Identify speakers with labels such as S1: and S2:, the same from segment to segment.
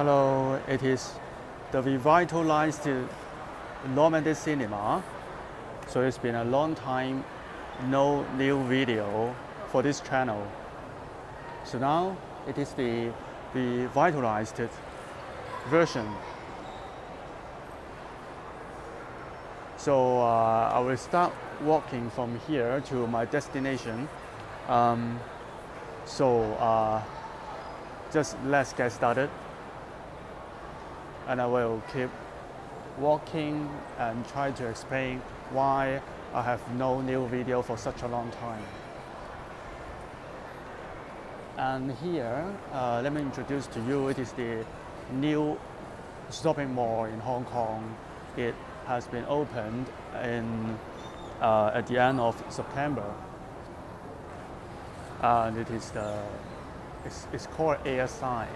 S1: Hello, it is the revitalized Normandy cinema. So it's been a long time, no new video for this channel. So now it is the revitalized version. So I will start walking from here to my destination. Just let's get started. And I will keep walking and try to explain why I have no new video for such a long time. And here, let me introduce to you, it is the new shopping mall in Hong Kong. It has been opened at the end of September. And it's called ASI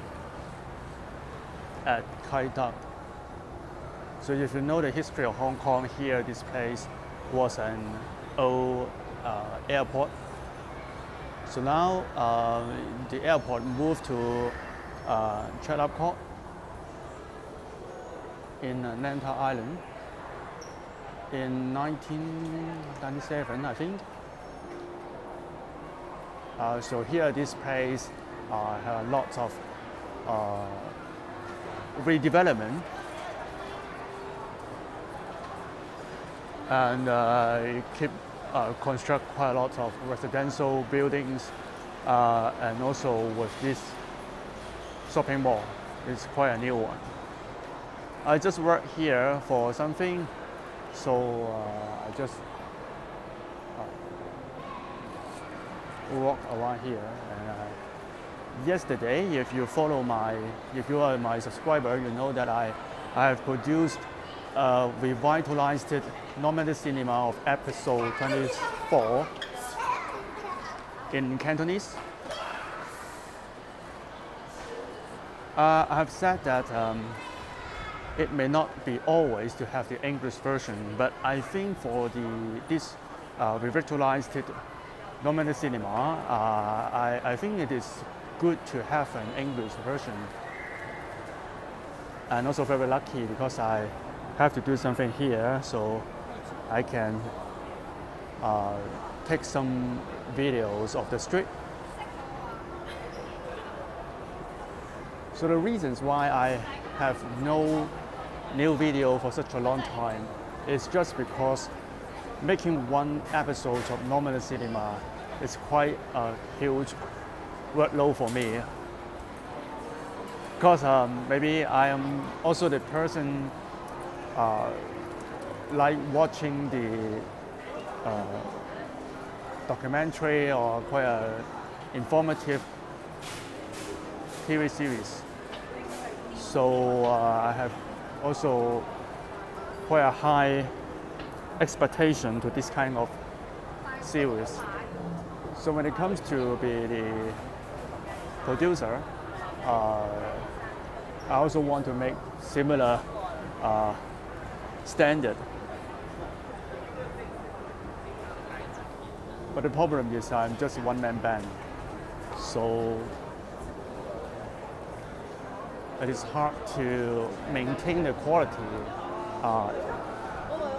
S1: at Kai Tak. So if you know the history of Hong Kong, here this place was an old airport. So now the airport moved to Chat Up Court in Lantau Island in 1997, I think. So here this place had lots of redevelopment, and construct quite a lot of residential buildings, and also with this shopping mall. It's quite a new one. I just work here for something, so I just walk around here. And yesterday, if you are my subscriber, you know that I have produced a revitalized Normandy cinema of episode 24 in Cantonese. I have said that it may not be always to have the English version, but I think for this revitalized Normandy cinema, I think it is good to have an English version. And also very lucky because I have to do something here, so I can take some videos of the street. So the reasons why I have no new video for such a long time is just because making one episode of Normandy cinema is quite a huge workload for me. Because maybe I am also the person like watching the documentary or quite a informative TV series. So I have also quite a high expectation to this kind of series. So when it comes to be the producer, I also want to make similar standard. But the problem is I'm just a one-man band. So it is hard to maintain the quality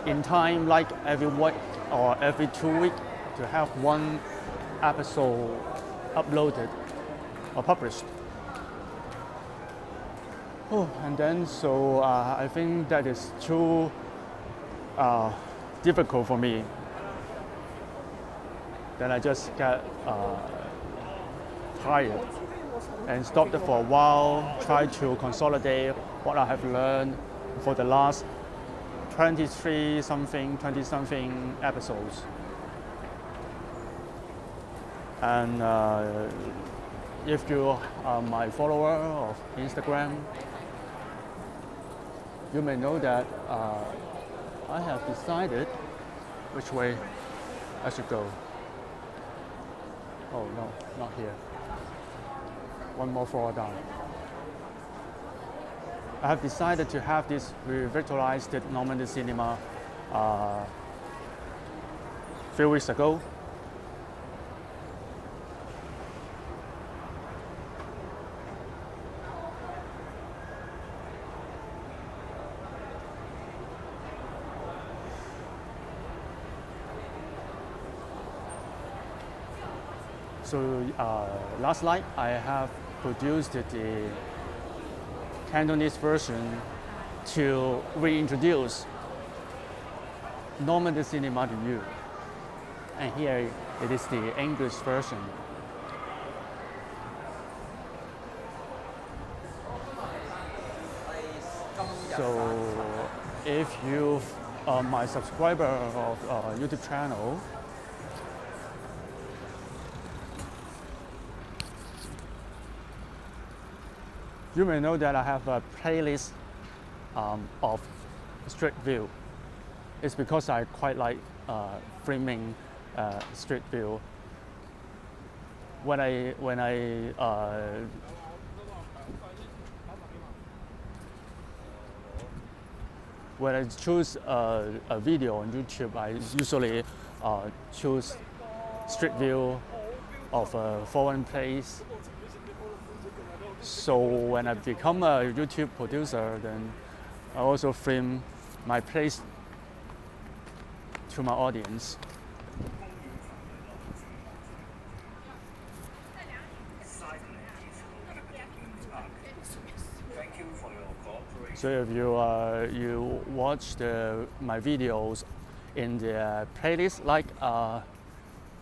S1: in time, like every week or every 2 weeks, to have one episode uploaded or published. And then so I think that is too difficult for me. Then I just get tired and stopped for a while, try to consolidate what I have learned for the last 20-something episodes. And if you are my follower of Instagram, you may know that I have decided which way I should go. Oh no, not here. One more floor down. I have decided to have this revitalized Normandy cinema a few weeks ago. So last night I have produced the Cantonese version to reintroduce Normandy cinema to you. And here it is the English version. So if you are my subscriber of YouTube channel, you may know that I have a playlist of street view. It's because I quite like filming street view. When I choose a video on YouTube, I usually choose street view of a foreign place. So when I become a YouTube producer, then I also film my place to my audience. So if you watch my videos in the playlist like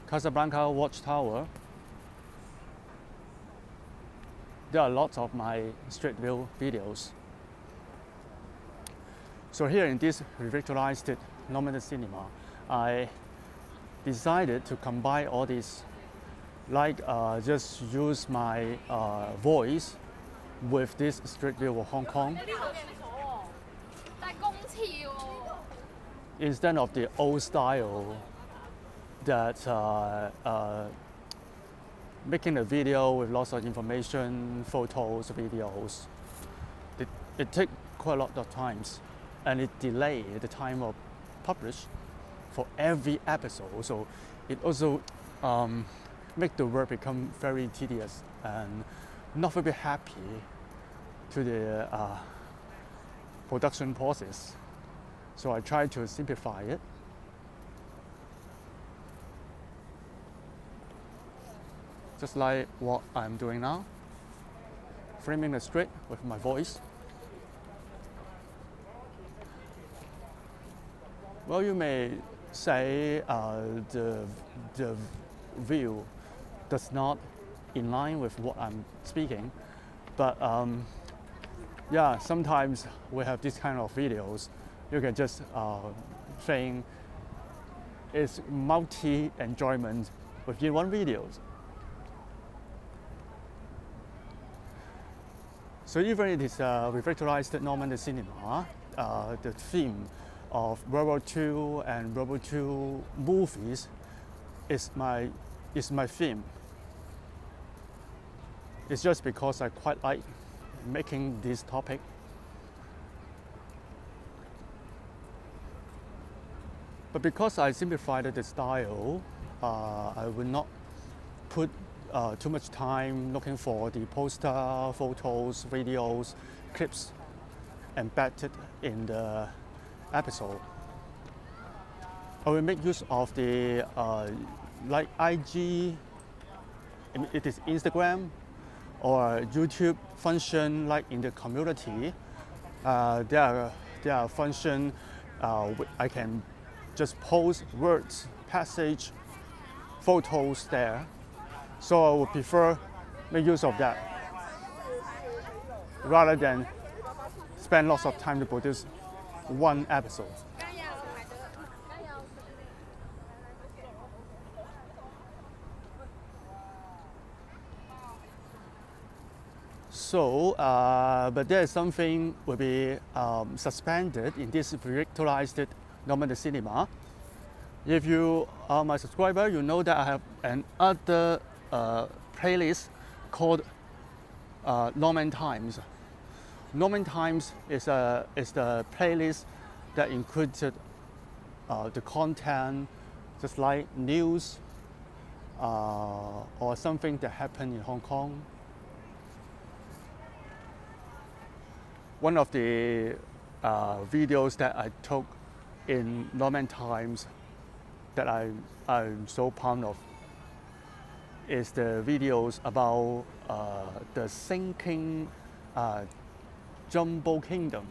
S1: Casablanca Watchtower, there are lots of my street view videos. So here in this revitalized Normandy cinema, I decided to combine all these, like just use my voice with this street view of Hong Kong. Instead of the old style that making a video with lots of information, photos, videos, it takes quite a lot of times, and it delays the time of publish for every episode. So it also make the work become very tedious and not very happy to the production process. So I try to simplify it. Just like what I'm doing now, framing the street with my voice. Well, you may say the view does not in line with what I'm speaking, but yeah, sometimes we have this kind of videos. You can just think it's multi-enjoyment within one video. So even it is revitalized Normandy cinema, the theme of World War II and World War II movies is my theme. It's just because I quite like making this topic. But because I simplified the style, I will not put too much time looking for the poster, photos, videos, clips embedded in the episode. I will make use of the like IG, it is Instagram or YouTube function, like in the community. There are functions I can just post words, passage, photos there. So I would prefer make use of that rather than spend lots of time to produce one episode. So, but there is something will be suspended in this revitalized Normandy cinema. If you are my subscriber, you know that I have another playlist called Norman Times. Norman Times is the playlist that included the content, just like news or something that happened in Hong Kong. One of the videos that I took in Norman Times that I'm so proud of is the videos about the sinking Jumbo Kingdom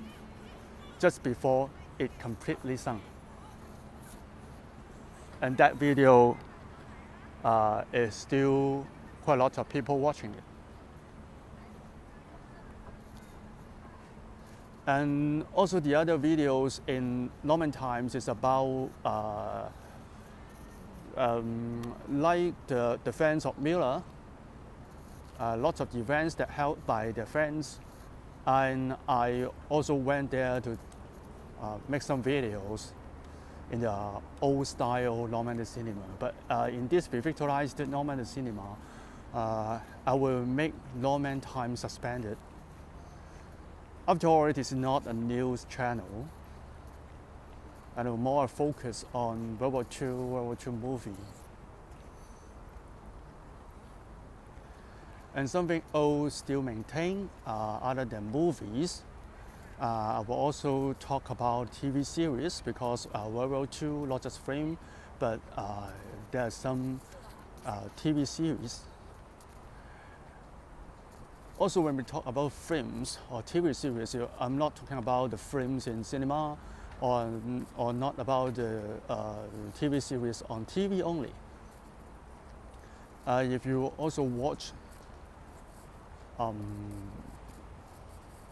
S1: just before it completely sunk. And that video is still quite a lot of people watching it. And also the other videos in Norman Times is about like the friends of Miller, lots of events that held by their friends, and I also went there to make some videos in the old style Normandy cinema. But in this revitalized Normandy cinema, I will make Norman Time suspended. After all, it is not a news channel, and will more focus on World War II movie. And something old still maintained, other than movies. I will also talk about TV series because World War II, not just film, but there are some TV series. Also, when we talk about films or TV series, I'm not talking about the films in cinema or not about the TV series on TV only. If you also watch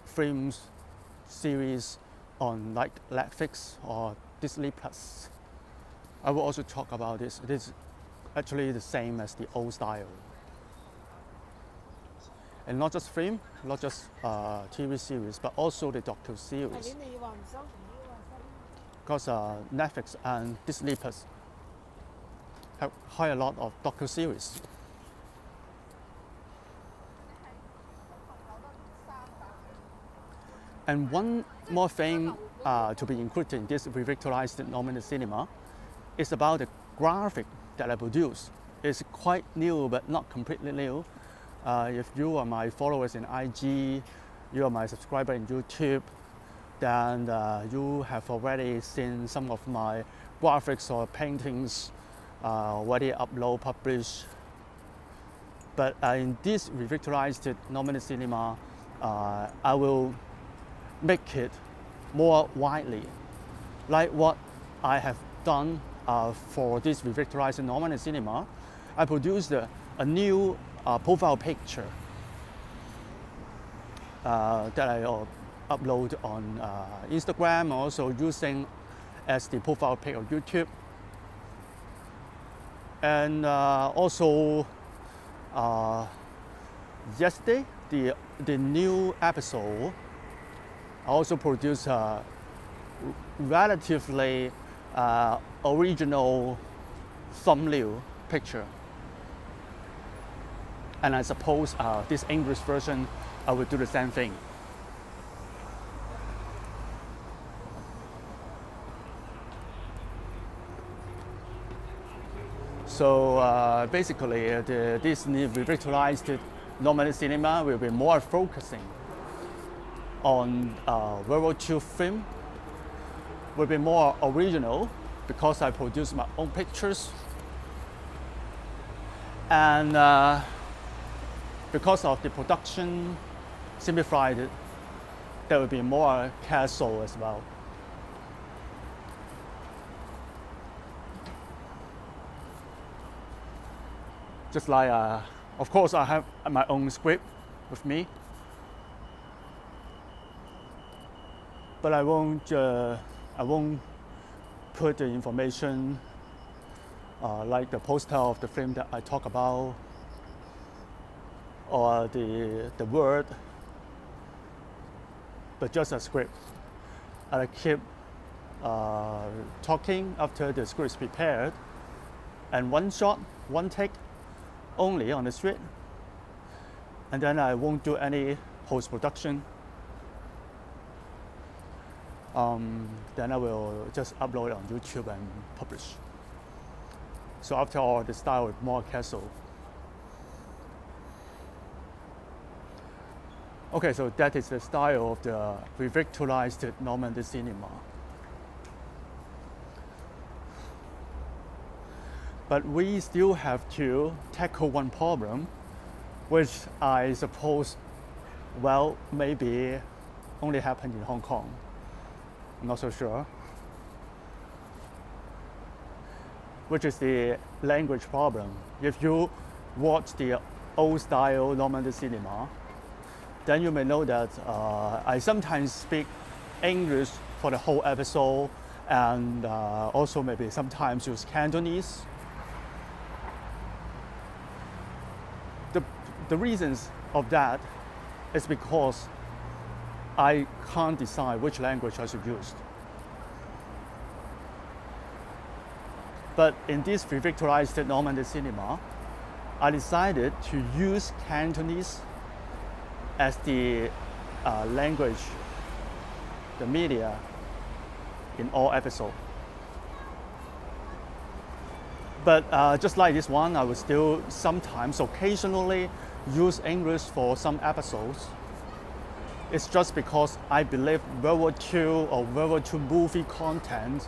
S1: films series on like Netflix or Disney Plus, I will also talk about this. It is actually the same as the old style. And not just film, not just TV series, but also the docu-series. Because Netflix and Disney Plus have quite a lot of docu-series. And one more thing to be included in this revitalized Normandy cinema is about the graphic that I produced. It's quite new, but not completely new. If you are my followers in IG, you are my subscriber in YouTube, then you have already seen some of my graphics or paintings already uploaded, published. But in this revitalized Normandy cinema, I will make it more widely, like what I have done for this revitalized Normandy cinema. I produced a new profile picture that I upload on Instagram, also using as the profile pic of YouTube. And also yesterday, the new episode, I also produced a relatively original thumbnail picture. And I suppose this English version, I will do the same thing. So basically, this revitalized Normandy cinema will be more focusing on World War II film, will be more original because I produce my own pictures, and because of the production simplified, there will be more casual as well. Just like, of course, I have my own script with me, but I won't put the information like the poster of the film that I talk about, or the word, but just a script. And I keep talking after the script is prepared, and one shot, one take only on the street, and then I won't do any post-production. Then I will just upload it on YouTube and publish. So after all, the style is more casual. Okay, so that is the style of the revitalized Normandy cinema. But we still have to tackle one problem, which I suppose, well, maybe only happened in Hong Kong. I'm not so sure. Which is the language problem. If you watch the old style Normandy cinema, then you may know that I sometimes speak English for the whole episode, and also maybe sometimes use Cantonese. The reasons of that is because I can't decide which language I should use. But in this revitalized Normandy cinema, I decided to use Cantonese as the language, the media in all episodes. But just like this one, I will still sometimes, occasionally, use English for some episodes. It's just because I believe World War II or World War II movie content,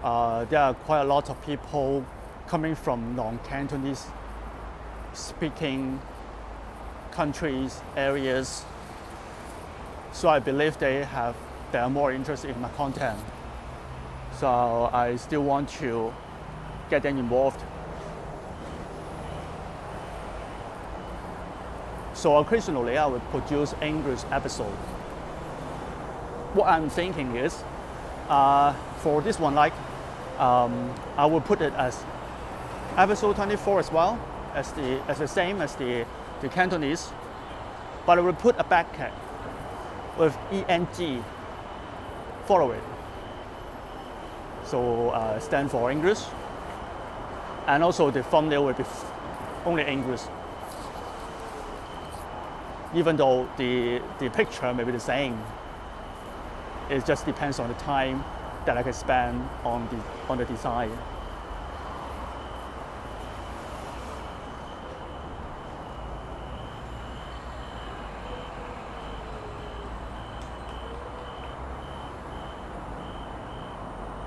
S1: there are quite a lot of people coming from non-Cantonese speaking countries, areas. So I believe they are more interested in my content. So I still want to get them involved. So occasionally I will produce English episode. What I'm thinking is, for this one, I will put it as episode 24 as well, as the same as the Cantonese, but I will put a bracket with ENG follow it. So stand for English, and also the thumbnail will be only English. Even though the picture may be the same, it just depends on the time that I can spend on the design.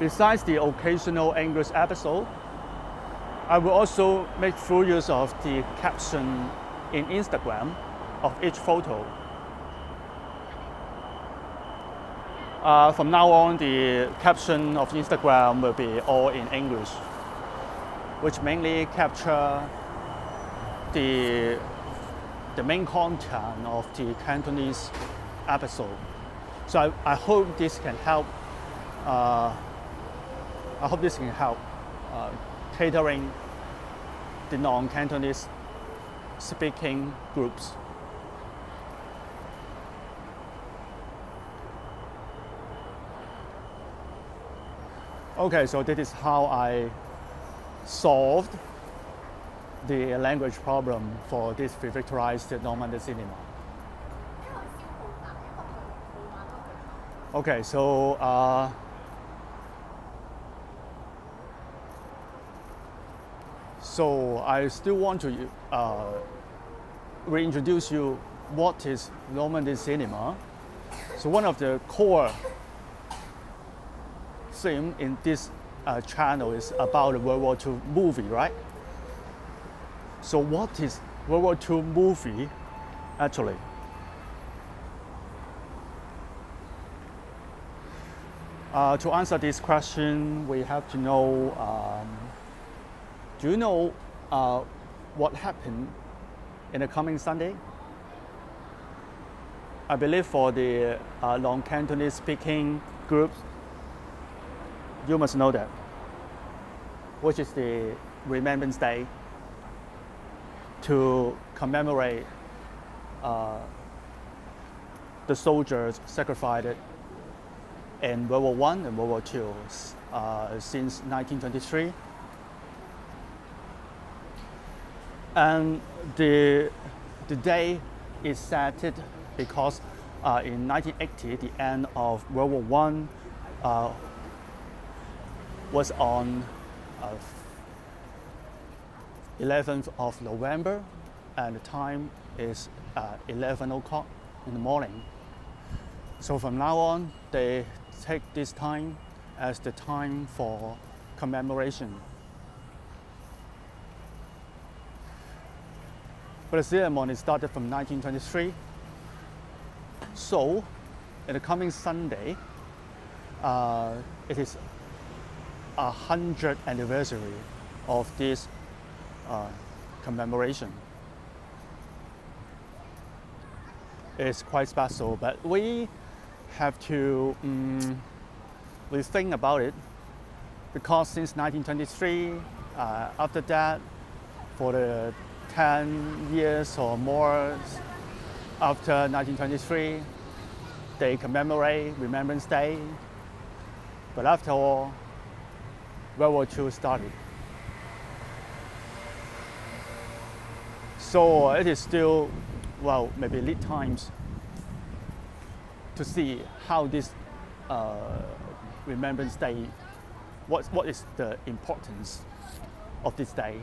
S1: Besides the occasional English episode, I will also make full use of the caption in Instagram of each photo. From now on, the caption of Instagram will be all in English, which mainly capture the main content of the Cantonese episode. So I hope this can help. Catering the non-Cantonese speaking groups. Okay, so this is how I solved the language problem for this revitalized Normandy cinema. Okay, so I still want to reintroduce you what is Normandy cinema. So one of the core theme in this channel is about the World War II movie, right? So what is World War II movie actually? To answer this question, we have to know, do you know what happened in the coming Sunday? I believe for the non-Cantonese speaking groups, you must know that, which is the Remembrance Day to commemorate the soldiers sacrificed in World War I and World War II since 1923. And the day is set because in 1980, the end of World War I was on 11th of November, and the time is 11 o'clock in the morning. So from now on, they take this time as the time for commemoration. But the ceremony started from 1923. So, in the coming Sunday, it is 100th anniversary of this commemoration. It's quite special, but we have to think about it, because since 1923, after that, for the 10 years or more after 1923, they commemorate Remembrance Day. But after all, World War II started. So it is still, well, maybe lead times to see how this Remembrance Day, what is the importance of this day.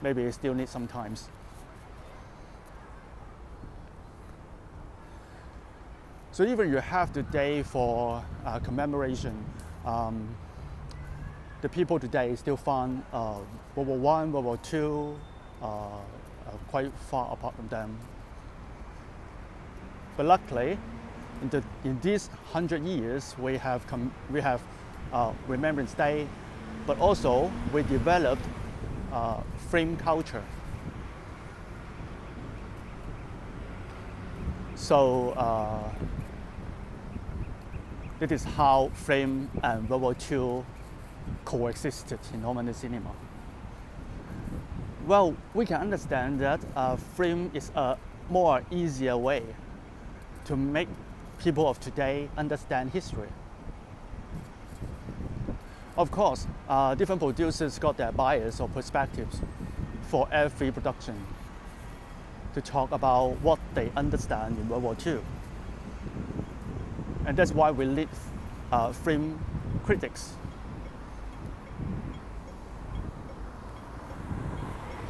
S1: Maybe it still needs some time. So even you have the day for commemoration, the people today still find World War I, World War II quite far apart from them. But luckily, in these 100 years, we have Remembrance Day, but also we developed film culture. So this is how film and World War II coexisted in Normandy cinema. Well, we can understand that film is a more easier way to make people of today understand history. Of course, different producers got their bias or perspectives for every production to talk about what they understand in World War II. And that's why we need film critics.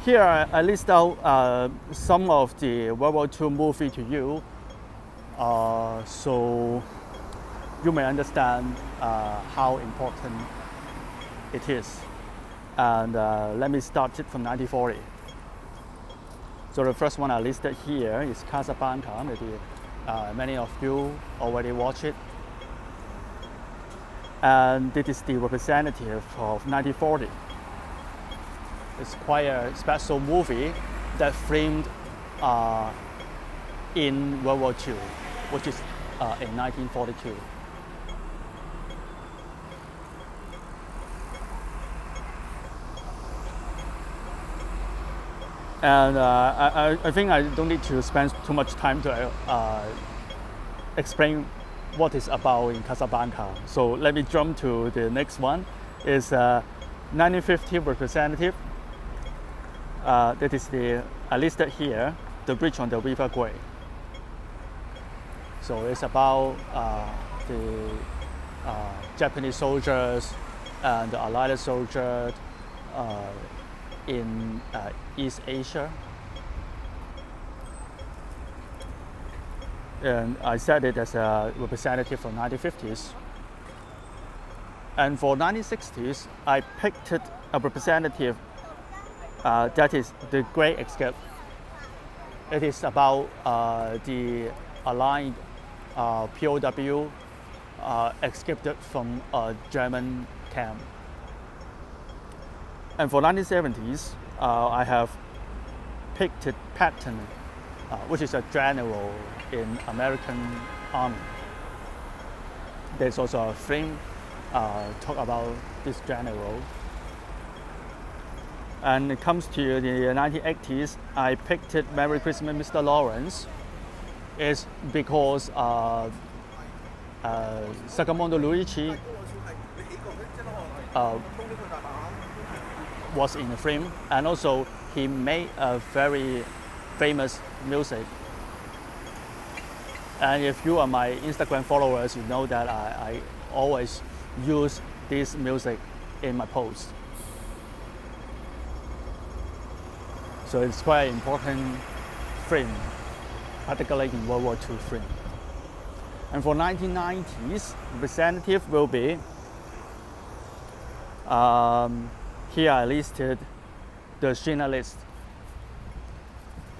S1: Here I list out some of the World War II movies to you, so you may understand how important it is. And let me start it from 1940. So the first one I listed here is Casablanca. Maybe many of you already watched it. And this is the representative of 1940. It's quite a special movie that filmed in World War II, which is in 1942. And I think I don't need to spend too much time to explain what it's about in Casablanca. So let me jump to the next one. It's 1950 representative. That is I listed here, the bridge on the River Kwai. So it's about the Japanese soldiers and the Allied soldiers in East Asia. And I said it as a representative from 1950s. And for 1960s, I picked a representative that is The Great Escape. It is about the Allied POW escaped from a German camp. And for 1970s, I have picked Patton, which is a general in American Army. There's also a film talk about this general. And it comes to the 1980s, I picked Merry Christmas, Mr. Lawrence. It's because Sakamoto Luigi was in the film, and also he made a very famous music. And if you are my Instagram followers, you know that I always use this music in my posts. So it's quite an important film, particularly in World War II film. And for 1990s, representative will be, here I listed The Schindler's List.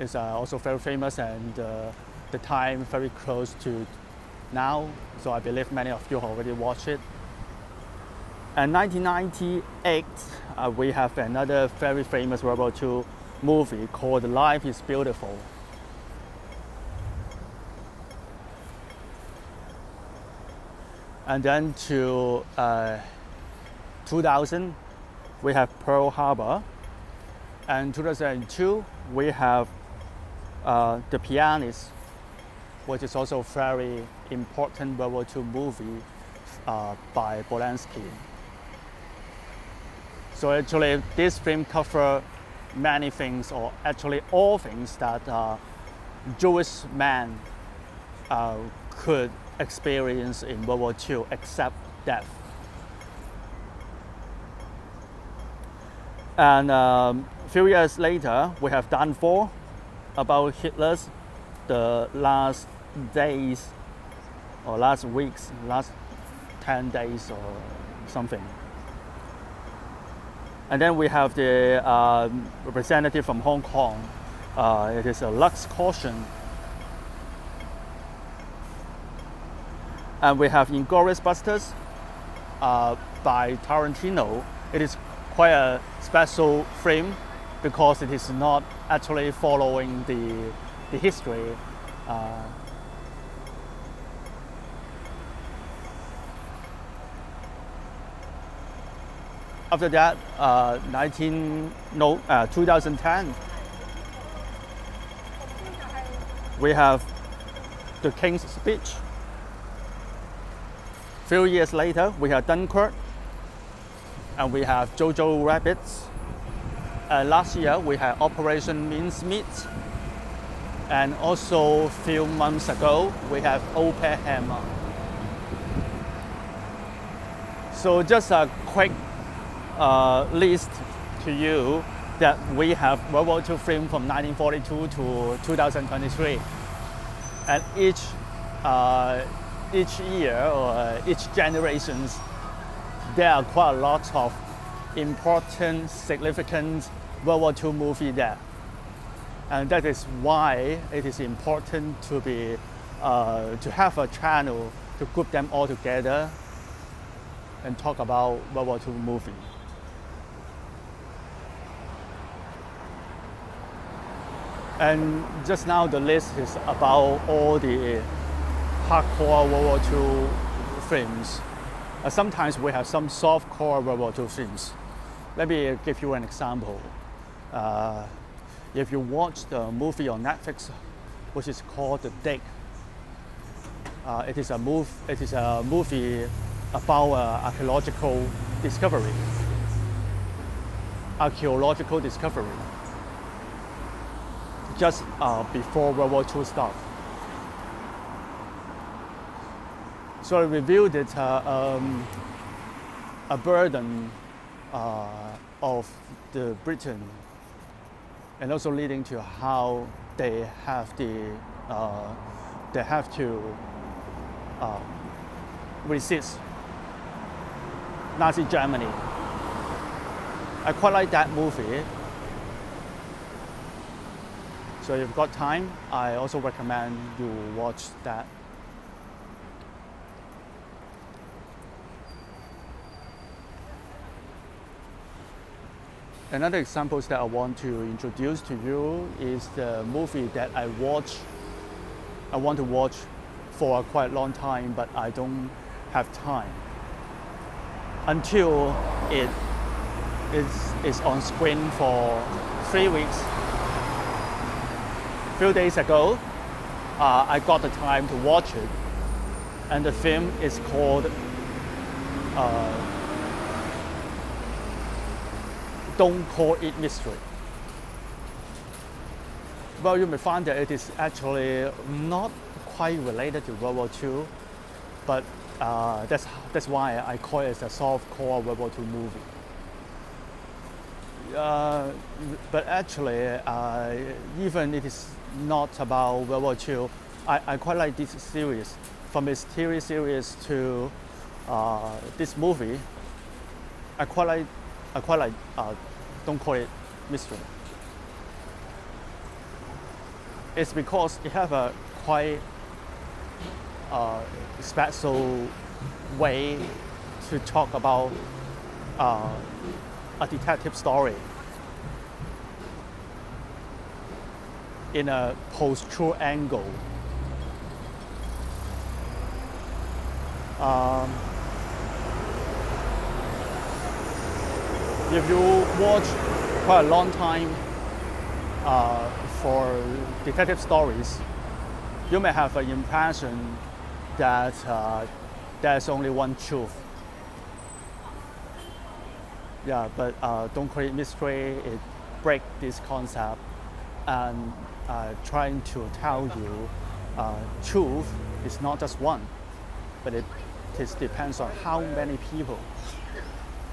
S1: is also very famous, and the time very close to now. So I believe many of you already watched it. And 1998, we have another very famous World War II movie called Life is Beautiful. And then to 2000, we have Pearl Harbor. And 2002, we have The Pianist, which is also a very important World War II movie by Polanski. So actually, this film covers many things, or actually all things that Jewish man could experience in World War II, except death. And a few years later, we have done 4 about Hitler's the last days, or last weeks, last 10 days or something. And then we have the representative from Hong Kong. It is a Lux Caution. And we have Inglourious Basterds by Tarantino. It is quite a special film because it is not actually following the history. After that, 2010, we have The King's Speech. Few years later, we have Dunkirk, and we have Jojo Rabbit. Last year, we had Operation Mincemeat, and also a few months ago, we have Oppenheimer. So just a quick list to you that we have World War II film from 1942 to 2023, and each year or each generations, there are quite a lot of important, significant World War II movie there, and that is why it is important to be to have a channel to group them all together and talk about World War II movie. And just now the list is about all the hardcore World War II films. Sometimes we have some softcore World War II films. Let me give you an example. If you watch the movie on Netflix, which is called The Dig, it is a movie about archaeological discovery. Just before World War II started. So I revealed it a burden of the Britain, and also leading to how they have to resist Nazi Germany. I quite like that movie. So if you've got time, I also recommend you watch that. Another example that I want to introduce to you is the movie that I want to watch for a quite long time, but I don't have time until it is on screen for 3 weeks. A few days ago, I got the time to watch it, and the film is called Don't Call It Mystery. Well, you may find that it is actually not quite related to World War II, but that's why I call it a soft-core World War II movie. But actually, even it is not about World War II, I quite like this series. From its TV series to this movie, I quite like Don't Call It Mystery. It's because it have a quite special way to talk about a detective story in a post-truth angle. If you watch quite a long time for detective stories, you may have an impression that there's only one truth. Yeah, but Don't Create Mystery, it breaks this concept and trying to tell you truth is not just one, but it depends on how many people.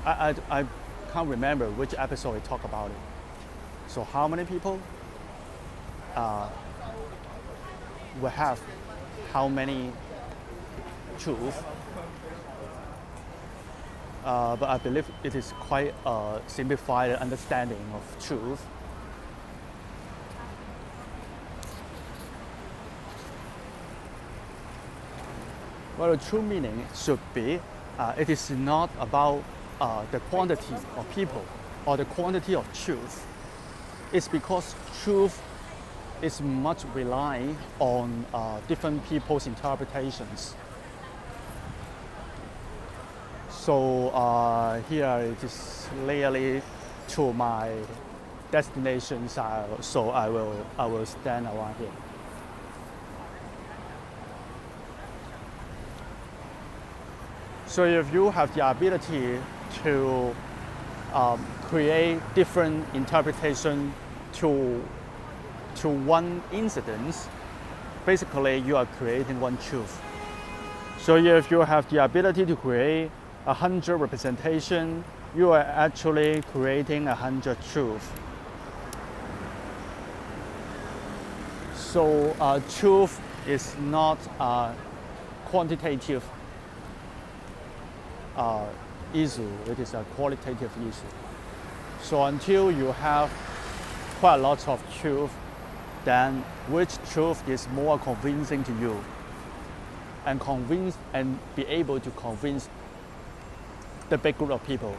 S1: I can't remember which episode we talk about it. So how many people will have how many truth? But I believe it is quite a simplified understanding of truth. Well, the true meaning should be it is not about the quantity of people or the quantity of truth. It's because truth is much relying on different people's interpretations. So here it is nearly to my destination, so I will stand around here. So if you have the ability to create different interpretation to one incident, basically you are creating one truth. So if you have the ability to create 100 representation, you are actually creating 100 truth. So truth is not a quantitative issue, it is a qualitative issue. So until you have quite a lot of truth, then which truth is more convincing to you and be able to convince the big group of people,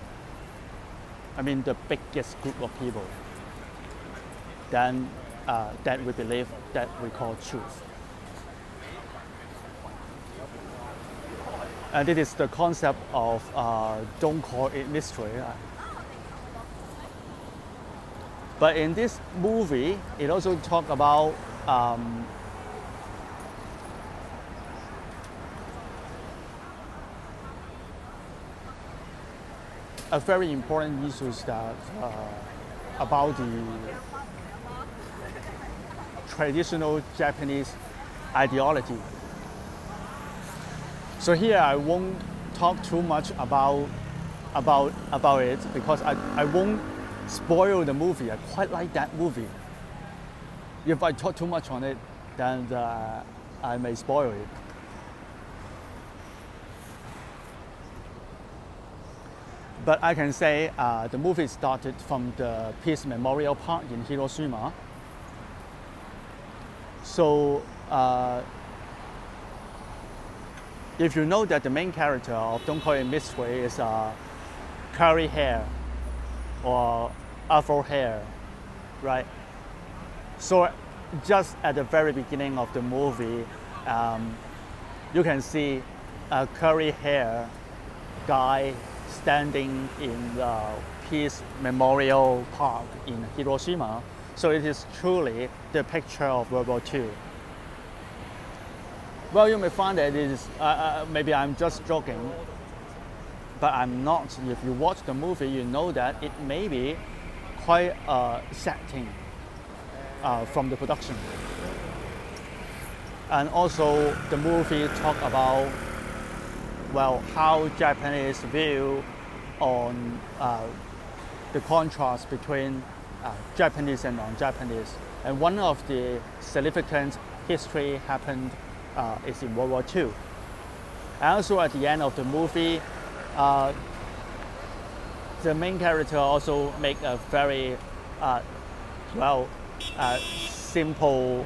S1: I mean the biggest group of people, then that we believe that we call truth. And it is the concept of don't call it mystery. But in this movie, it also talks about a very important issue that about the traditional Japanese ideology. So here I won't talk too much about it because I won't spoil the movie. I quite like that movie. If I talk too much on it, then I may spoil it. But I can say the movie started from the Peace Memorial Park in Hiroshima. So if you know that the main character of Don't Call It Mystery is curly hair or afro hair, right? So just at the very beginning of the movie, you can see a curly hair guy standing in the Peace Memorial Park in Hiroshima. So it is truly the picture of World War II. Well, you may find that it is, maybe I'm just joking, but I'm not. If you watch the movie, you know that it may be quite a setting from the production. And also the movie talk about, well, how Japanese view on the contrast between Japanese and non-Japanese. And one of the significant history happened is in World War II. And also at the end of the movie, the main character also make a very simple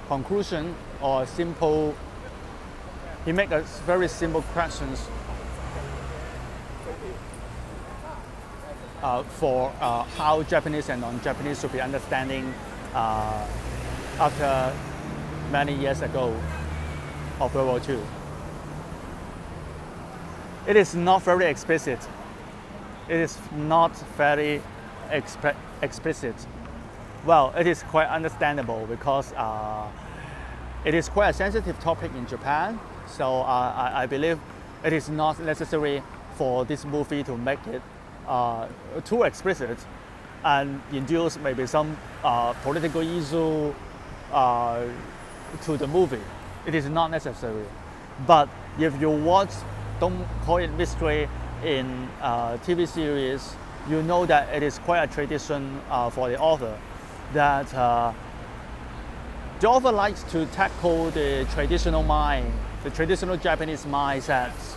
S1: conclusion or simple. He make a very simple questions for how Japanese and non-Japanese should be understanding after many years ago of World War II. It is not very explicit. It is not very explicit. Well, it is quite understandable because it is quite a sensitive topic in Japan. So I believe it is not necessary for this movie to make it too explicit and induce maybe some political issue to the movie. It is not necessary. But if you watch, don't call it mystery, in TV series, you know that it is quite a tradition for the author that the author likes to tackle the traditional mind, the traditional Japanese mindsets,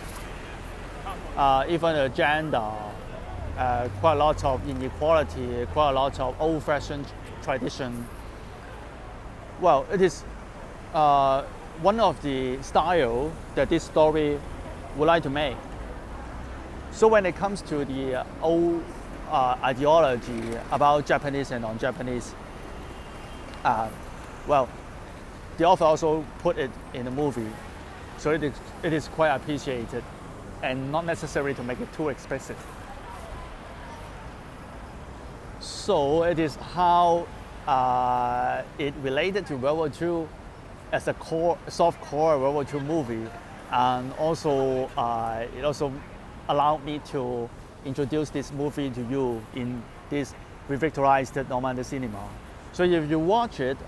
S1: even the gender, quite a lot of inequality, quite a lot of old-fashioned tradition. Well, it is one of the style that this story would like to make. So when it comes to the old ideology about Japanese and non-Japanese, well, the author also put it in the movie, so it is quite appreciated and not necessary to make it too explicit. So it is how it related to World War II as a core, soft core World War II movie, and also it also allowed me to introduce this movie to you in this revitalized Normandy cinema. So if you watch it,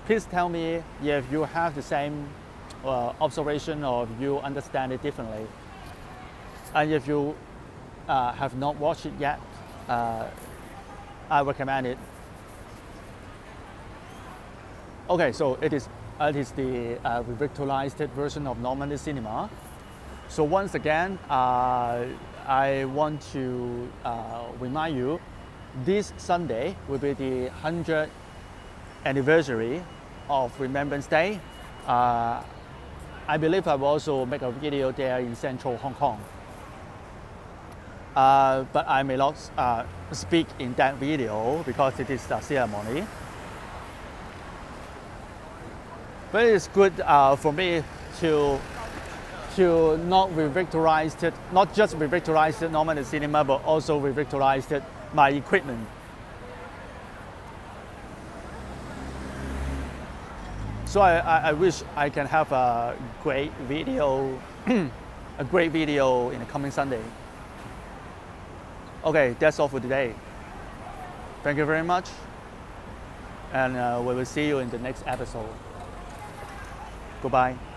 S1: please tell me if you have the same observation or if you understand it differently. And if you have not watched it yet, I recommend it. Okay, so it is the revitalized version of Normandy cinema. So once again, I want to remind you, this Sunday will be the 100th anniversary of Remembrance Day. I believe I will also make a video there in central Hong Kong. But I may not speak in that video because it is a ceremony. But it is good for me to not revitalize it, not just revitalize the Normandy cinema, but also revitalize my equipment. So I wish I can have a great video, a great video in the coming Sunday. Okay, that's all for today. Thank you very much, and we will see you in the next episode. Goodbye.